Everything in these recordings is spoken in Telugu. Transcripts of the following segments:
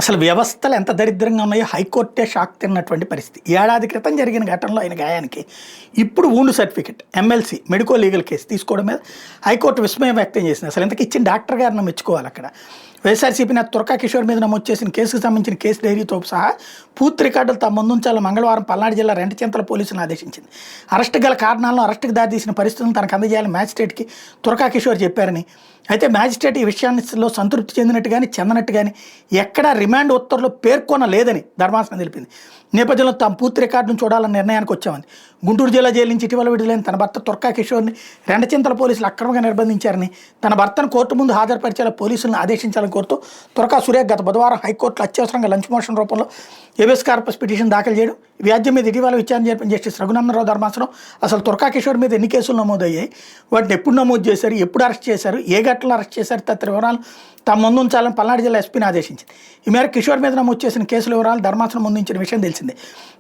అసలు వ్యవస్థలు ఎంత దరిద్రంగా ఉన్నాయో హైకోర్టే షాక్ తిన్నటువంటి పరిస్థితి. ఏడాది క్రితం జరిగిన ఘటనలో ఆయన గాయానికి ఇప్పుడు wound certificate MLC medico legal case తీసుకోవడం మీద హైకోర్టు విస్మయం వ్యక్తం చేసింది. అసలు ఇంతకు ఇచ్చిన డాక్టర్ గారిని మెచ్చుకోవాలి. అక్కడ వైఎస్ఆర్సీపీ నేత తురకా కిషోర్ మీద నమోదు చేసిన కేసుకు సంబంధించిన కేసు డైరీతో సహా పూర్తి రికార్డులు తమ ముందుంచాలని మంగళవారం పల్నాడు జిల్లా రెంటచింతల పోలీసులను ఆదేశించింది. అరెస్టు గల కారణాలను, అరెస్టుకు దారితీసిన పరిస్థితులను తనకు అందజేయాలని మ్యాజిస్ట్రేట్కి తురకా కిషోర్ చెప్పారని, అయితే మ్యాజిస్ట్రేట్ ఈ విషయాల్లో సంతృప్తి చెందినట్టు కానీ చెందనట్టు కానీ ఎక్కడా రిమాండ్ ఉత్తర్వులో పేర్కొనలేదని ధర్మాసనం తెలిపింది. నేపథ్యంలో తాము పూర్తి రికార్డును చూడాలని నిర్ణయానికి వచ్చామని, గుంటూరు జిల్లా జైలు నుంచి ఇటీవల విడుదలైన తన భర్త తురకా కిషోర్ని రెంటచింతల పోలీసులు అక్రమంగా నిర్బంధించారని, తన భర్తను కోర్టు ముందు హాజరుపరిచేలా పోలీసులను ఆదేశించాలని కోరుతూ తురకా సురేఖ గత బుధవారం హైకోర్టులో అత్యవసరంగా లంచ్ మోషన్ రూపంలో హేబియస్ కార్పస్ పిటిషన్ దాఖలు చేయడం, వ్యాజ్యం మీద ఇటీవల విచారణ జరిపిన జస్టిస్ రఘునందనరావు ధర్మాసనం అసలు తురకా కిషోర్ మీద ఎన్ని కేసులు నమోదయ్యాయి, వాటిని ఎప్పుడు నమోదు చేశారు, ఎప్పుడు అరెస్ట్ చేశారు, ఏ ఘటనలో అరెస్ట్ చేశారు తదితర వివరాలు తమ ముందు ఉంచాలని పల్నాడు జిల్లా ఎస్పీని ఆదేశించింది. ఈ మేరకు కిషోర్ మీద నమోదు చేసిన కేసుల వివరాలు ధర్మాసనం ముందుంచిన విషయం తెలిసిందే.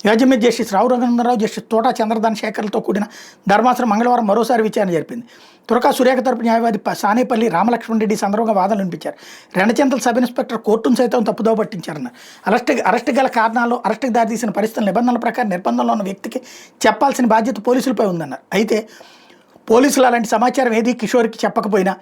వ్యాజ్యం మీద జస్టిస్ రావు రఘునందనరావు, జస్టిస్ తోటా చంద్రధన్ శేఖర్లతో కూడిన ధర్మాసనం మంగళవారం మరోసారి విచారణ జరిపింది. తురకా సురేఖ తరపు న్యాయవాది సానేపల్లి రామలక్ష్మణ్ రెడ్డి సందర్భంగా వాదనలు వినిపించారు. రెంటచింతల సబ్ ఇన్స్పెక్టర్ కోర్టును సైతం తప్పుదోవ పట్టించారన్నారు. అరెస్టు గల కారణాలు, అరెస్టుకు దారితీసిన పరిస్థితుల నిబంధనల ప్రకారం నిర్బంధంలో ఉన్న వ్యక్తికి చెప్పాల్సిన బాధ్యత పోలీసులపై ఉందన్నారు. అయితే పోలీసులు అలాంటి సమాచారం ఏది కిషోర్కి చెప్పకపోయినా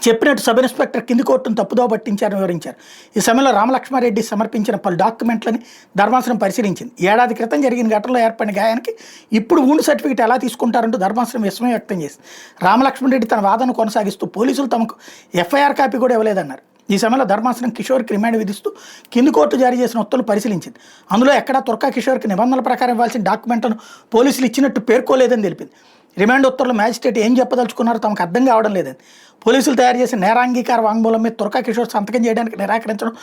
చెప్పినట్టు సబ్ ఇన్స్పెక్టర్ కింది కోర్టును తప్పుదోవ పట్టించారని వివరించారు. ఈ సమయంలో రామలక్ష్మారెడ్డి సమర్పించిన పలు డాక్యుమెంట్లని ధర్మాసనం పరిశీలించింది. ఏడాది క్రితం జరిగిన ఘటనలో ఏర్పడిన గాయానికి ఇప్పుడు వూండ్ సర్టిఫికెట్ ఎలా తీసుకుంటారంటూ ధర్మాసనం విస్మయం వ్యక్తం చేసింది. రామలక్ష్మారెడ్డి తన వాదన కొనసాగిస్తూ పోలీసులు తమకు ఎఫ్ఐఆర్ కాపీ కూడా ఇవ్వలేదన్నారు. ఈ సమయంలో ధర్మాసనం కిషోర్కి రిమాండ్ విధిస్తూ కింది కోర్టు జారీ చేసిన ఉత్తర్వులు పరిశీలించింది. అందులో ఎక్కడా తురకా కిషోర్కి నిబంధనల ప్రకారం ఇవ్వాల్సిన డాక్యుమెంట్లను పోలీసులు ఇచ్చినట్టు పేర్కోలేదని తెలిపింది. రిమాండ్ ఉత్తర్వులు మ్యాజిస్ట్రేట్ ఏం చెప్పదలుచుకున్నారో తమకు అర్థం కావడం లేదని, పోలీసులు తయారు చేసిన నేరాంగీకార వాంగ్మూలం మీద తురకా కిషోర్ సంతకం చేయడానికి నిరాకరించడం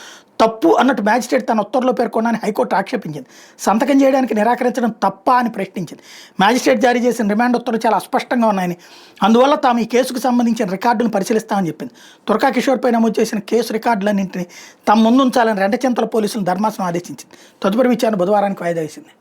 తప్పు అన్నట్టు మ్యాజిస్ట్రేట్ తన ఉత్తర్వులో పేర్కొన్నానని హైకోర్టు ఆక్షేపించింది. సంతకం చేయడానికి నిరాకరించడం తప్ప అని ప్రశ్నించింది. మ్యాజిస్ట్రేట్ జారీ చేసిన రిమాండ్ ఉత్తర్వులు చాలా అస్పష్టంగా ఉన్నాయని, అందువల్ల తాము ఈ కేసుకు సంబంధించిన రికార్డులను పరిశీలిస్తామని చెప్పింది. తురకా కిషోర్పై నమోదు చేసిన కేసు రికార్డులన్నింటినీ తమ ముందుంచాలని రెంటచింతల పోలీసులను ధర్మాసనం ఆదేశించింది. తదుపరి విచారణ బుధవారానికి వాయిదా వేసింది.